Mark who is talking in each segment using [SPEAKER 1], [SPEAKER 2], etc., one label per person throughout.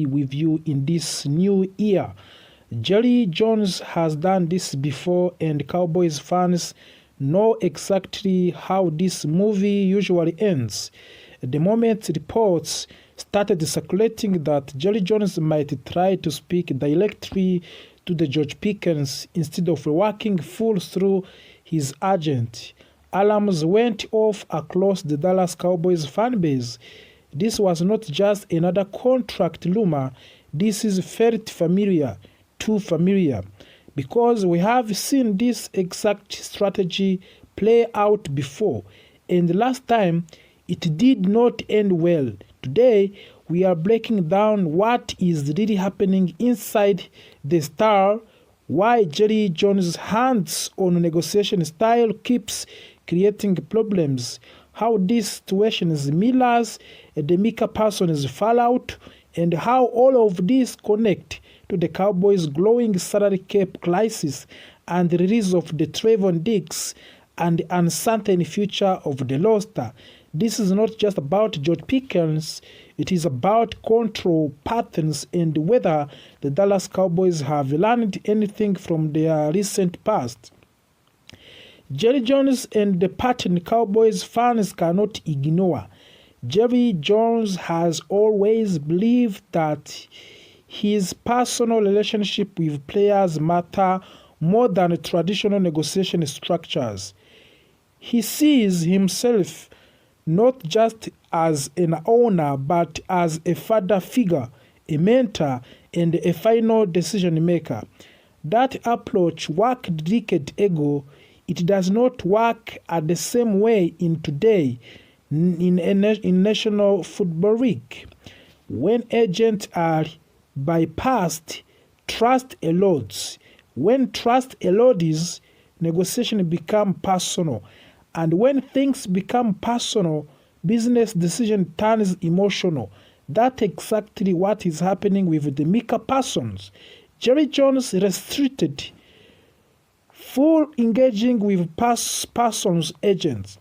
[SPEAKER 1] with you in this new year. Jerry Jones has done this before, and Cowboys fans know exactly how this movie usually ends. The moment reports started circulating that Jerry Jones might try to speak directly to the George Pickens instead of working full through his agent, alarms went off across the Dallas Cowboys fan base. This was not just another contract rumor. This is felt familiar, too familiar, because we have seen this exact strategy play out before, and last time it did not end well. Today, we are breaking down what is really happening inside the star, why Jerry Jones' hands-on negotiation style keeps creating problems, how this situation mirrors the Micah Parsons fallout, and how all of this connect to the Cowboys' growing salary cap crisis and the release of the Trayvon Diggs and the uncertain future of the roster. This is not just about George Pickens, it is about control patterns and whether the Dallas Cowboys have learned anything from their recent past. Jerry Jones and the pattern Cowboys fans cannot ignore. Jerry Jones has always believed that his personal relationship with players matter more than traditional negotiation structures. He sees himself not just as an owner but as a father figure, a mentor, and a final decision maker. That approach worked decades ago. It does not work at the same way in today in National Football League. When agents are bypassed, trust erodes. When trust erodes, negotiation become personal. And when things become personal, business decision turns emotional. That's exactly what is happening with the Micah Parsons. Jerry Jones restricted full engaging with Parsons agents.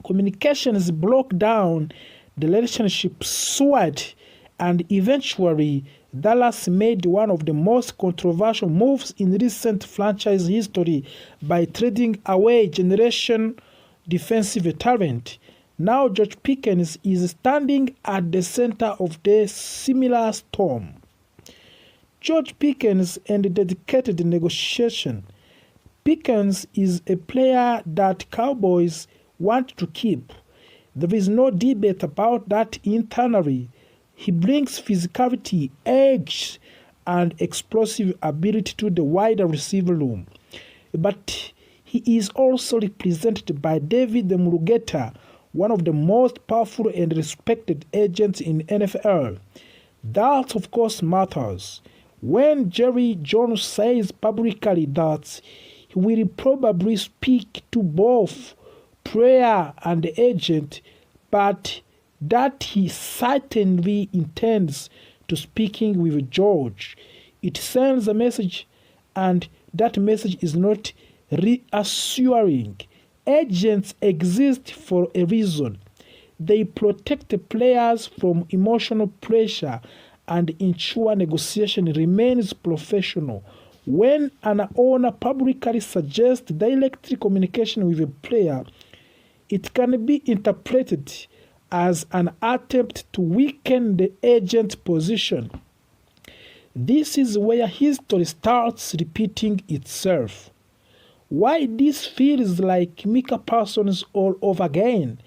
[SPEAKER 1] Communications broke down, the relationship soured, and eventually Dallas made one of the most controversial moves in recent franchise history by trading away generation defensive talent. Now George Pickens is standing at the center of the similar storm. George Pickens and dedicated negotiation. Pickens is a player that Cowboys want to keep. There is no debate about that internally. He brings physicality, edge, and explosive ability to the wider receiver room. But he is also represented by David Murugeta, one of the most powerful and respected agents in NFL. That, of course, matters. When Jerry Jones says publicly that he will probably speak to both player and agent, but that he certainly intends to speaking with George, it sends a message, and that message is not reassuring. Agents exist for a reason. They protect the players from emotional pressure and ensure negotiation remains professional. When an owner publicly suggests direct communication with a player, it can be interpreted as an attempt to weaken the agent's position. This is where history starts repeating itself. Why this feels like Micah Parsons all over again?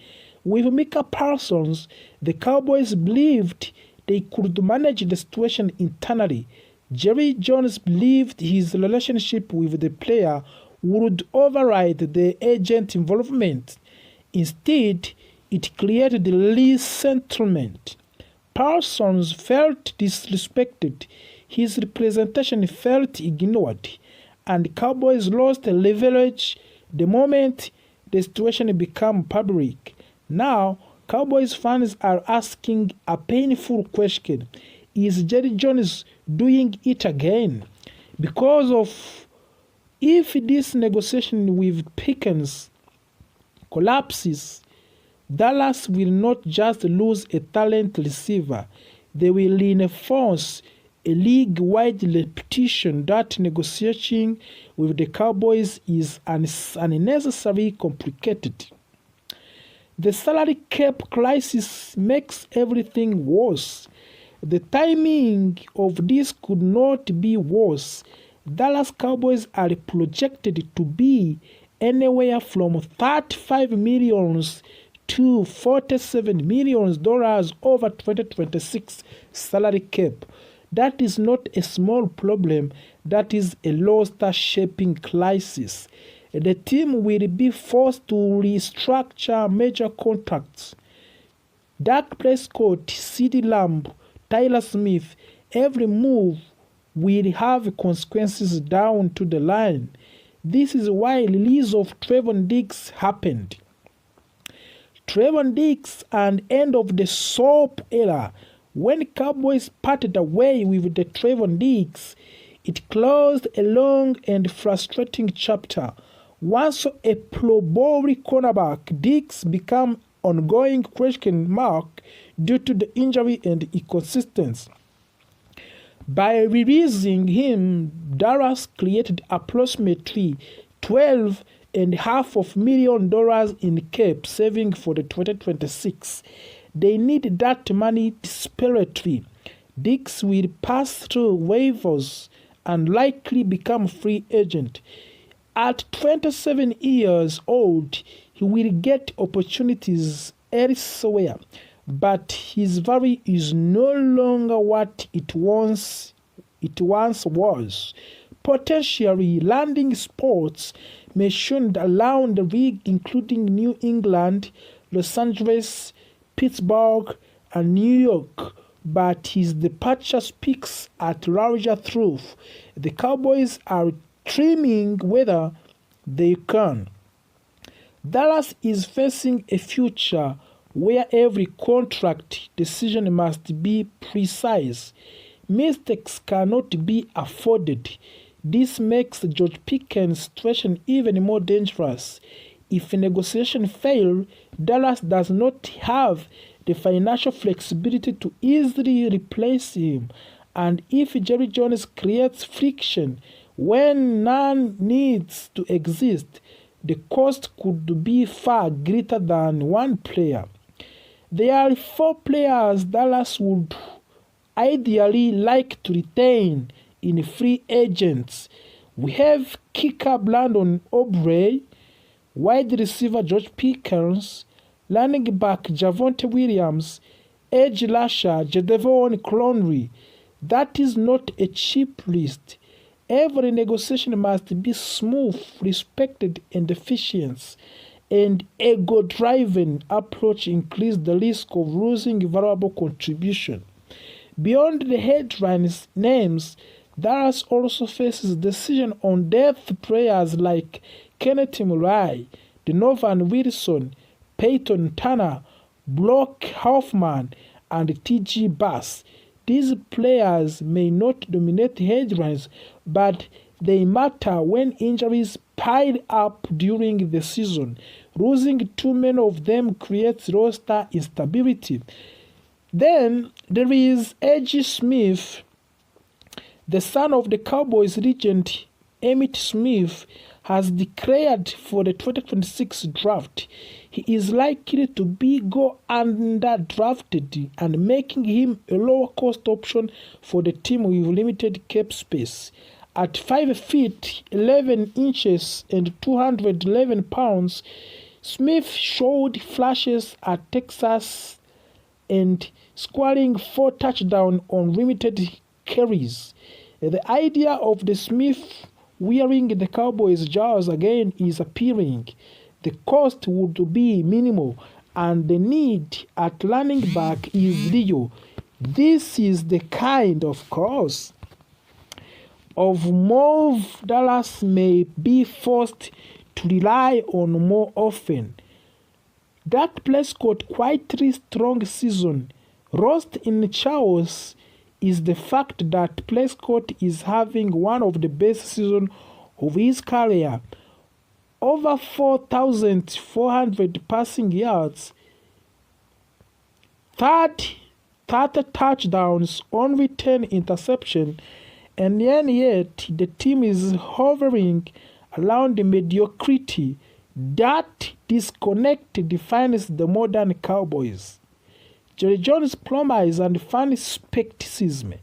[SPEAKER 1] With Micah Parsons, the Cowboys believed they could manage the situation internally. Jerry Jones believed his relationship with the player would override the agent involvement. Instead, it created resentment. Parsons felt disrespected, his representation felt ignored, and Cowboys lost leverage the moment the situation became public. Now, Cowboys fans are asking a painful question. Is Jerry Jones doing it again? Because of if this negotiation with Pickens collapses, Dallas will not just lose a talent receiver, they will reinforce a league-wide repetition that negotiating with the Cowboys is unnecessarily complicated. The salary cap crisis makes everything worse. The timing of this could not be worse. Dallas Cowboys are projected to be anywhere from $35 million to $47 million over 2026 salary cap. That is not a small problem, that is a roster-shaping crisis. The team will be forced to restructure major contracts. Dak Prescott, CeeDee Lamb, Tyler Smith, every move will have consequences down to the line. This is why release of Trevon Diggs happened. Trevon Diggs and end of the soap era. When Cowboys parted away with the Trevon Diggs, it closed a long and frustrating chapter. Once a Pro Bowl cornerback, Diggs became ongoing question mark due to the injury and inconsistency. By releasing him, Dallas created approximately $12.5 million in cap saving for the 2026. They need that money desperately. Diggs will pass through waivers and likely become free agent. At 27 years old, he will get opportunities elsewhere, but his value is no longer what it once was. Potentially, landing spots may shown around the league, including New England, Los Angeles, Pittsburgh, and New York, but his departure speaks at larger truth. The Cowboys are trimming whether they can. Dallas is facing a future where every contract decision must be precise. Mistakes cannot be afforded. This makes George Pickens' situation even more dangerous. If negotiations fail, Dallas does not have the financial flexibility to easily replace him. And if Jerry Jones creates friction when none needs to exist, the cost could be far greater than one player. There are 4 players Dallas would ideally like to retain in free agents. We have kicker Brandon Aubrey, wide receiver George Pickens, running back Javonte Williams, edge rusher Jadeveon Clowney. That is not a cheap list. Every negotiation must be smooth, respected, and efficient. And ego-driven approach increases the risk of losing valuable contribution. Beyond the headlines names, Dallas also faces decision on depth players like Kenneth Murray, Donovan Wilson, Peyton Turner, Brock Hoffman, and T.G. Bass. These players may not dominate headlines, but they matter when injuries pile up during the season. Losing too many of them creates roster instability. Then there is A.J. Smith, the son of the Cowboys legend Emmitt Smith, has declared for the 2026 draft. He is likely to be underdrafted and making him a lower cost option for the team with limited cap space. At 5 feet 11 inches and 211 pounds, Smith showed flashes at Texas and scoring 4 touchdowns on limited carries. The idea of the Smith wearing the Cowboys' jersey again is appealing. The cost would be minimal and the need at running back is real. This is the kind of cost of move Dallas may be forced to rely on more often. Dak Prescott quietly strong season. Lost in chaos is the fact that Prescott is having one of the best seasons of his career. Over 4,400 passing yards. Third 30 touchdowns, only 10 interceptions, and yet the team is hovering around mediocrity. That disconnect defines the modern Cowboys. Jerry Jones' promise and fan skepticism.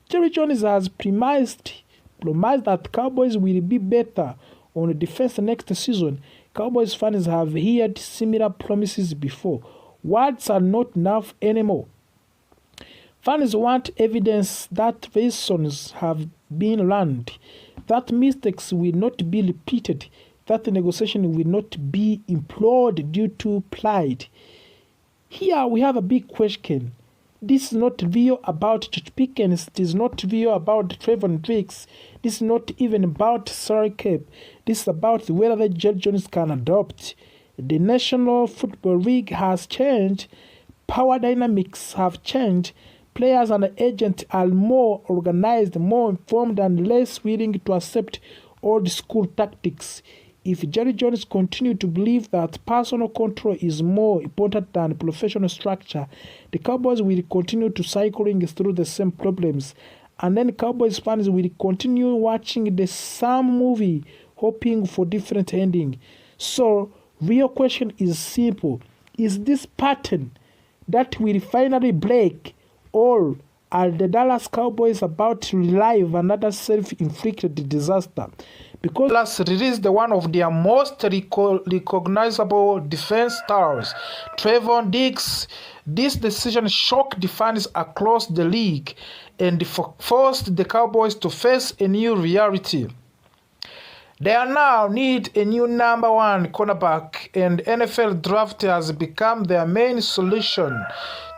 [SPEAKER 1] Jerry Jones has promised that Cowboys will be better on defense next season. Cowboys fans have heard similar promises before. Words are not enough anymore. Fans want evidence that lessons have been learned, that mistakes will not be repeated, that negotiation will not be implored due to pride. Here we have a big question. This is not video about Pickens. It is not video about Trevor Diggs. This is not even about salary cap. This is about whether Jerry Jones can adopt. The National Football League has changed. Power dynamics have changed. Players and agents are more organized, more informed, and less willing to accept old school tactics. If Jerry Jones continues to believe that personal control is more important than professional structure, the Cowboys will continue to cycling through the same problems. And then Cowboys fans will continue watching the same movie, hoping for different ending. So, real question is simple. Is this pattern that will finally break, or are the Dallas Cowboys about to relive another self-inflicted disaster? Because Dallas released one of their most recognizable defense stars, Trevor Diggs. This decision shocked the fans across the league and forced the Cowboys to face a new reality. They now need a new number one cornerback, and NFL draft has become their main solution.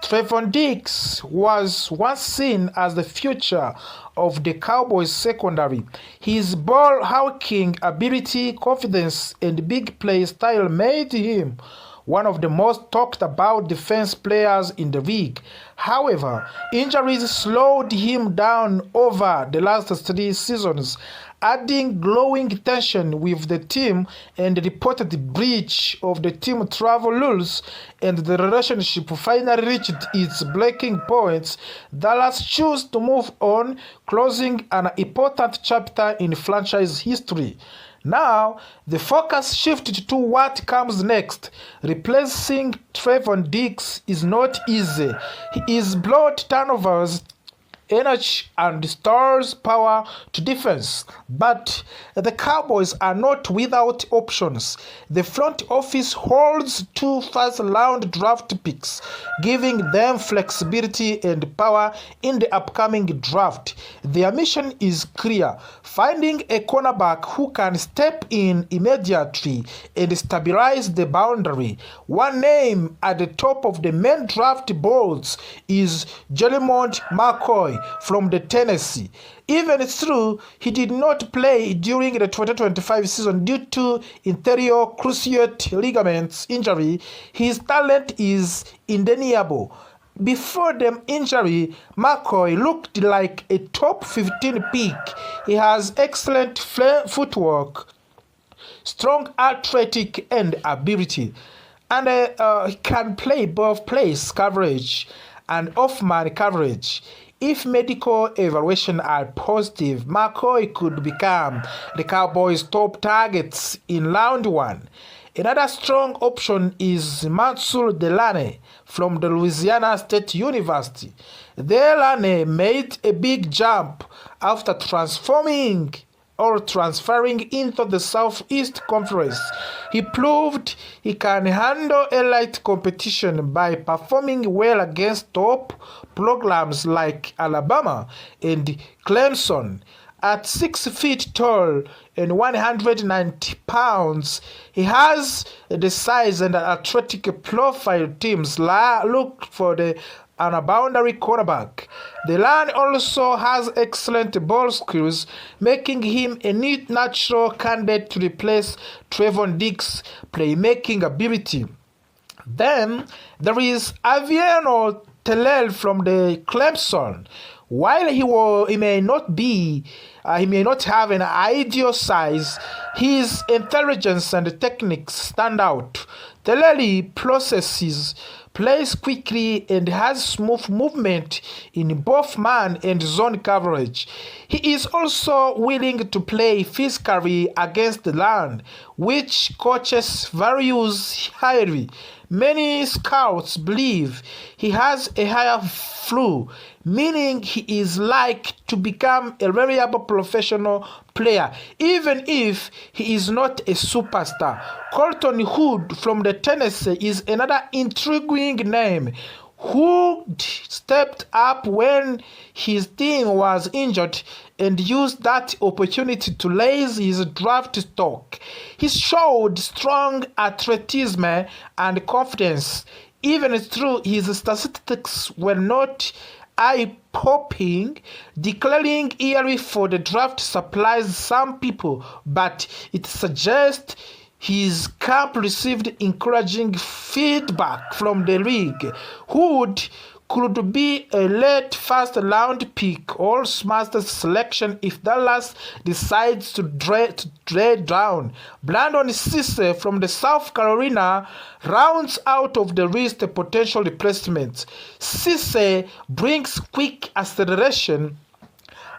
[SPEAKER 1] Trevor Diggs was once seen as the future of the Cowboys secondary. His ball-hawking ability, confidence, and big play style made him one of the most talked about defense players in the league. However, injuries slowed him down over the last 3 seasons, adding growing tension with the team and reported breach of the team travel rules, and the relationship finally reached its breaking point. Dallas chose to move on, closing an important chapter in franchise history. Now, the focus shifted to what comes next. Replacing Trevor Diggs is not easy. He is brought turnovers, energy, and stars power to defense. But the Cowboys are not without options. The front office holds 2 first-round draft picks, giving them flexibility and power in the upcoming draft. Their mission is clear: finding a cornerback who can step in immediately and stabilize the boundary. One name at the top of the main draft boards is Jermont McCoy from the Tennessee. Even though he did not play during the 2025 season due to anterior cruciate ligaments injury, his talent is undeniable. Before the injury, McCoy looked like a top 15 pick. He has excellent footwork, strong athletic and ability, and he can play both place coverage and off-man coverage. If medical evaluations are positive, McCoy could become the Cowboys' top targets in round 1. Another strong option is Mansour Delane from the Louisiana State University. Delane made a big jump after transferring into the Southeast Conference. He proved he can handle elite competition by performing well against top programs like Alabama and Clemson. At 6 feet tall and 190 pounds, he has the size and athletic profile teams look for the boundary cornerback. Delane also has excellent ball skills, making him a neat natural candidate to replace Trevor Diggs' playmaking ability. Then there is Aviano Tellel from the Clemson. While he may not have an ideal size, his intelligence and techniques stand out. Tellel plays quickly, and has smooth movement in both man and zone coverage. He is also willing to play physically against the run, which coaches values highly. Many scouts believe he has a higher floor, meaning he is like to become a reliable professional player, even if he is not a superstar. Colton Hood from the Tennessee is another intriguing name. Hood stepped up when his team was injured and used that opportunity to raise his draft stock. He showed strong athleticism and confidence, even though his statistics were not eye-popping. Declaring early for the draft surprised some people, but it suggests his camp received encouraging feedback from the league. Hood could be a late first-round pick or Masters selection if Dallas decides to trade down. Brandon Cisse from the South Carolina rounds out of the list a potential replacement. Cisse brings quick acceleration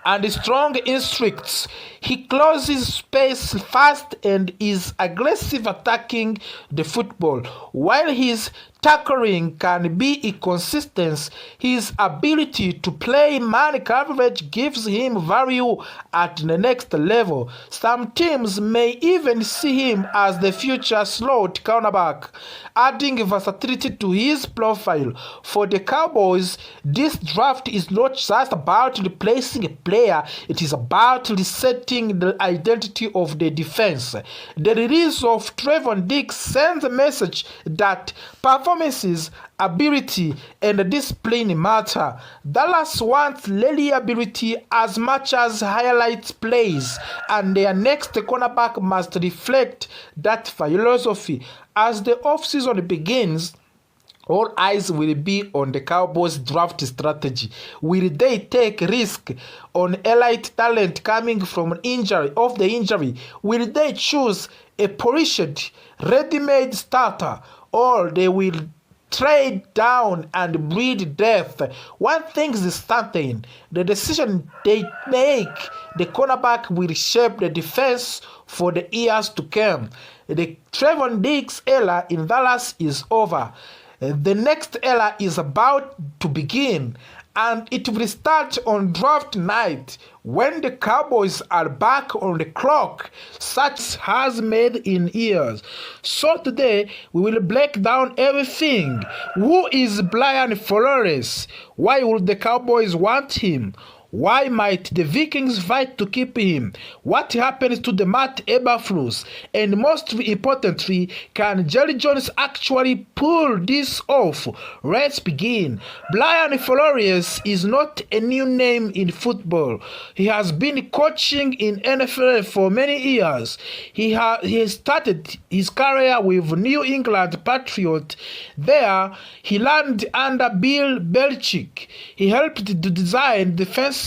[SPEAKER 1] and strong instincts. He closes space fast and is aggressive attacking the football. While his tackling can be inconsistent, his ability to play man coverage gives him value at the next level. Some teams may even see him as the future slot cornerback, adding versatility to his profile. For the Cowboys, this draft is not just about replacing a player, it is about resetting the identity of the defense. The release of Trevon Diggs sends a message that performances, ability, and discipline matter. Dallas wants reliability as much as highlight plays, and their next cornerback must reflect that philosophy. As the offseason begins, all eyes will be on the Cowboys' draft strategy. Will they take risk on elite talent coming from off the injury? Will they choose a polished, ready-made starter, or they will trade down and breed depth? One thing is certain: the decision they make, the cornerback will shape the defense for the years to come. The Trevon Diggs era in Dallas is over. The next era is about to begin, and it will start on draft night when the Cowboys are back on the clock, such has made in years. So today we will break down everything. Who is Brian Flores? Why would the Cowboys want him? Why might the Vikings fight to keep him? What happens to the Matt Eberflus? And most importantly, can Jerry Jones actually pull this off? Let's begin. Brian Flores is not a new name in football. He has been coaching in NFL for many years. He started his career with New England Patriots. There, he learned under Bill Belichick. He helped to design defenses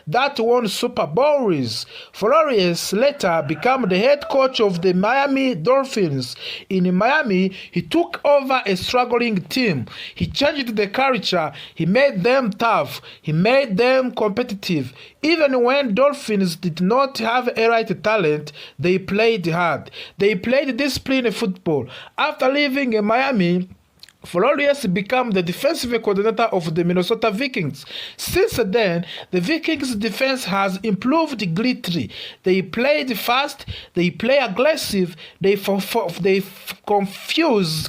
[SPEAKER 1] that won Super Bowls. Flores later became the head coach of the Miami Dolphins. In Miami, he took over a struggling team. He changed the culture. He made them tough. He made them competitive. Even when Dolphins did not have a right talent, they played hard. They played disciplined football. After leaving Miami, Flores became the defensive coordinator of the Minnesota Vikings. Since then, the Vikings' defense has improved greatly. They played fast, they play aggressive, they confuse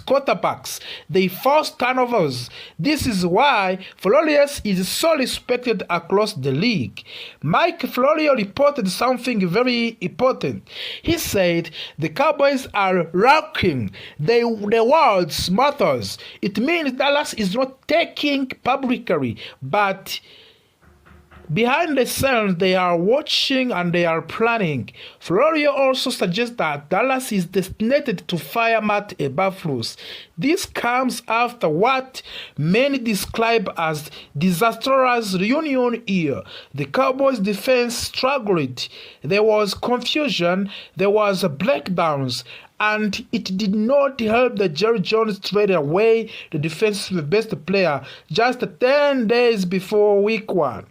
[SPEAKER 1] quarterbacks, they force turnovers. This is why Flores is so respected across the league. Mike Florio reported something very important. He said the Cowboys are rocking. The words matters. It means Dallas is not taking publicly, but behind the scenes, they are watching and they are planning. Florio also suggests that Dallas is destined to fire Matt Eberflus. This comes after what many describe as disastrous reunion year. The Cowboys' defense struggled. There was confusion, there was breakdowns, and it did not help that Jerry Jones traded away the defensive best player just 10 days before week 1.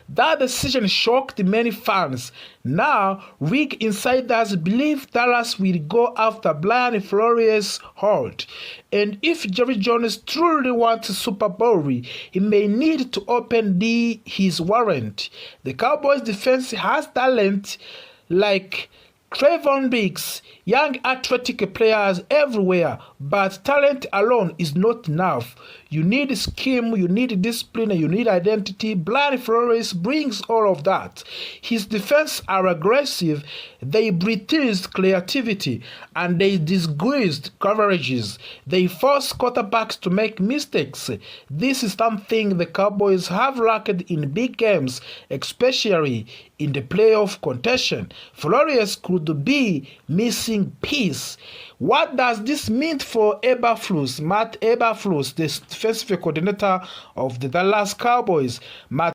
[SPEAKER 1] That decision shocked many fans. Now, league insiders believe Dallas will go after Brian Flores' hold. And if Jerry Jones truly wants a Super Bowl, he may need to open his warrant. The Cowboys defense has talent like Trayvon Diggs, young athletic players everywhere, but talent alone is not enough. You need scheme, you need discipline, you need identity. Brian Flores brings all of that. His defense are aggressive, they breathe creativity, and they disguise coverages. They force quarterbacks to make mistakes. This is something the Cowboys have lacked in big games, especially in the playoff contention. Flores could be missing piece. What does this mean for Matt Eberflus, the defensive coordinator of the Dallas Cowboys? Matt